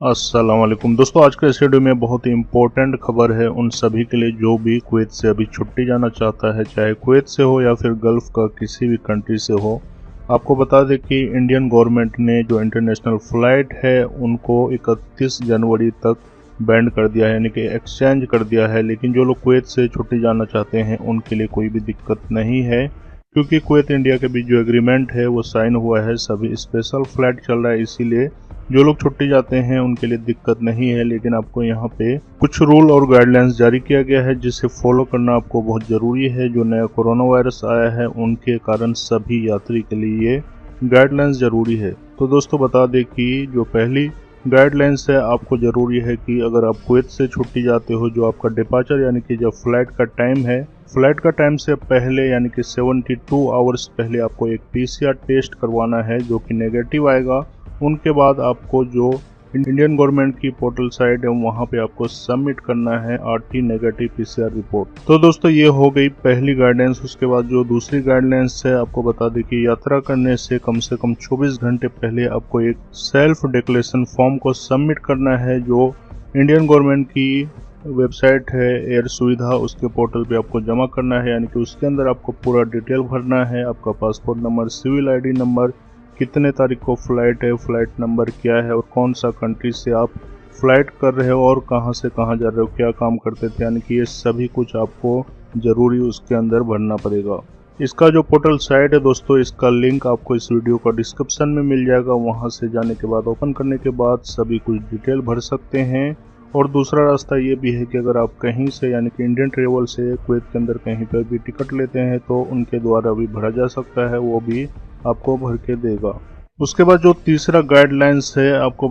अस्सलाम वालेकुम दोस्तों, आज के इस वीडियो में बहुत ही इम्पोर्टेंट खबर है उन सभी के लिए जो भी कुवैत से अभी छुट्टी जाना चाहता है, चाहे कुवैत से हो या फिर गल्फ का किसी भी कंट्री से हो। आपको बता दें कि इंडियन गवर्नमेंट ने जो इंटरनेशनल फ़्लाइट है उनको 31 जनवरी तक बैंड कर दिया है, यानी कि एक्सचेंज कर दिया है। लेकिन जो लोग कुवैत से छुट्टी जाना चाहते हैं उनके लिए कोई भी दिक्कत नहीं है, क्योंकि कुवैत इंडिया के बीच जो एग्रीमेंट है वो साइन हुआ है। सभी स्पेशल फ्लाइट चल रहा है, इसीलिए जो लोग छुट्टी जाते हैं उनके लिए दिक्कत नहीं है। लेकिन आपको यहाँ पे कुछ रूल और गाइडलाइंस जारी किया गया है जिसे फॉलो करना आपको बहुत ज़रूरी है। जो नया कोरोना वायरस आया है उनके कारण सभी यात्री के लिए ये गाइडलाइंस ज़रूरी है। तो दोस्तों बता दें कि जो पहली गाइडलाइंस है, आपको ज़रूरी है कि अगर आप कुवैत से छुट्टी जाते हो, जो आपका डिपार्चर यानी कि जब फ्लाइट का टाइम है, फ्लाइट का टाइम से पहले यानी कि 72 आवर्स पहले आपको एक PCR टेस्ट करवाना है जो कि नेगेटिव आएगा। उनके बाद आपको जो इंडियन गवर्नमेंट की पोर्टल साइट है वहाँ पे आपको सबमिट करना है RT नेगेटिव PCR रिपोर्ट। तो दोस्तों ये हो गई पहली गाइडेंस। उसके बाद जो दूसरी गाइडेंस है, आपको बता दें कि यात्रा करने से कम 24 घंटे पहले आपको एक सेल्फ डिक्लेरेशन फॉर्म को सबमिट करना है जो इंडियन गवर्नमेंट की वेबसाइट है एयर सुविधा, उसके पोर्टल पे आपको जमा करना है। यानी कि उसके अंदर आपको पूरा डिटेल भरना है, आपका passport number, civil ID number, कितने तारीख को फ्लाइट है, फ्लाइट नंबर क्या है और कौन सा कंट्री से आप फ्लाइट कर रहे हो और कहां से कहां जा रहे हो, क्या काम करते थे, यानी कि ये सभी कुछ आपको ज़रूरी उसके अंदर भरना पड़ेगा। इसका जो पोर्टल साइट है दोस्तों, इसका लिंक आपको इस वीडियो का डिस्क्रिप्शन में मिल जाएगा। वहां से जाने के बाद ओपन करने के बाद सभी कुछ डिटेल भर सकते हैं। और दूसरा रास्ता ये भी है कि अगर आप कहीं से यानी कि इंडियन ट्रेवल से कुवैत के अंदर कहीं पर भी टिकट लेते हैं तो उनके द्वारा भी भरा जा सकता है, वो भी आपको भर के देगा। उसके बाद जो तीसरा गाइडलाइंस है, आपको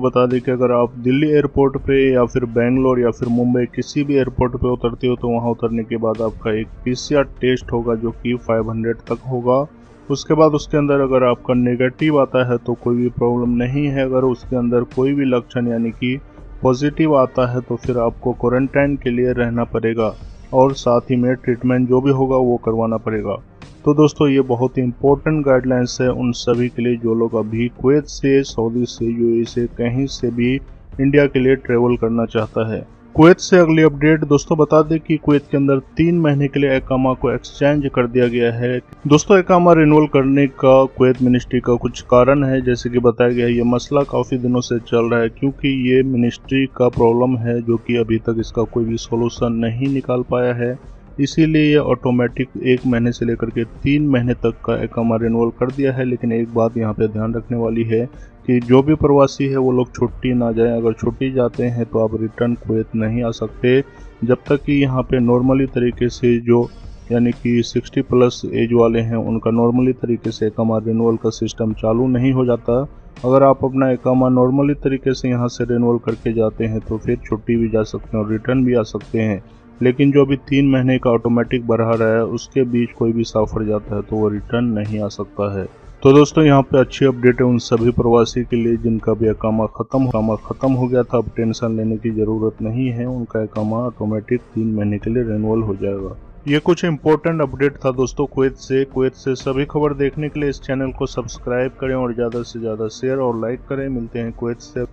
बता दें कि अगर आप दिल्ली एयरपोर्ट पे या फिर बेंगलोर या फिर मुंबई किसी भी एयरपोर्ट पे उतरते हो तो वहां उतरने के बाद आपका एक PCR टेस्ट होगा जो कि 500 तक होगा। उसके बाद उसके अंदर अगर आपका नेगेटिव आता है तो कोई भी प्रॉब्लम नहीं है। अगर उसके अंदर कोई भी लक्षण यानी कि पॉजिटिव आता है तो फिर आपको क्वारंटाइन के लिए रहना पड़ेगा और साथ ही में ट्रीटमेंट जो भी होगा वो करवाना पड़ेगा। तो दोस्तों ये बहुत ही इंपॉर्टेंट गाइडलाइंस है उन सभी के लिए जो लोग अभी कुवैत से, सऊदी से, UAE से, कहीं से भी इंडिया के लिए ट्रेवल करना चाहता है। कुवैत से अगली अपडेट दोस्तों बता दें कि कुवैत के अंदर 3 महीने के लिए aqama को एक्सचेंज कर दिया गया है। दोस्तों aqama रिन्यूअल करने का कुवैत मिनिस्ट्री का कुछ कारण है, जैसे कि बताया गया है। ये मसला काफ़ी दिनों से चल रहा है क्योंकि ये मिनिस्ट्री का प्रॉब्लम है जो कि अभी तक इसका कोई भी सोल्यूशन नहीं निकाल पाया है। इसीलिए ये ऑटोमेटिक 1 महीने से लेकर के 3 महीने तक का aqama रिन्यूअल कर दिया है। लेकिन एक बात यहाँ पे ध्यान रखने वाली है कि जो भी प्रवासी है वो लोग छुट्टी ना जाएं। अगर छुट्टी जाते हैं तो आप रिटर्न कुवैत नहीं आ सकते जब तक कि यहाँ पे नॉर्मली तरीके से जो यानी कि 60 प्लस एज वाले हैं उनका नॉर्मली तरीके से aqama रिन्यूअल का सिस्टम चालू नहीं हो जाता। अगर आप अपना aqama नॉर्मली तरीके से यहाँ से रिन्यूअल करके जाते हैं तो फिर छुट्टी भी जा सकते हैं और रिटर्न भी आ सकते हैं। लेकिन जो अभी 3 महीने का ऑटोमेटिक बढ़ा रहा है उसके बीच कोई भी सफ़र जाता है तो वो रिटर्न नहीं आ सकता है। तो दोस्तों यहाँ पे अच्छी अपडेट है उन सभी प्रवासी के लिए जिनका भी aqama ख़त्म हो गया था। अब टेंशन लेने की ज़रूरत नहीं है, उनका aqama ऑटोमेटिक 3 महीने के लिए रिन्यूअल हो जाएगा। ये कुछ इंपॉर्टेंट अपडेट था दोस्तों कुवैत से सभी खबर देखने के लिए इस चैनल को सब्सक्राइब करें और ज़्यादा से ज़्यादा शेयर और लाइक करें। मिलते हैं कुवैत से।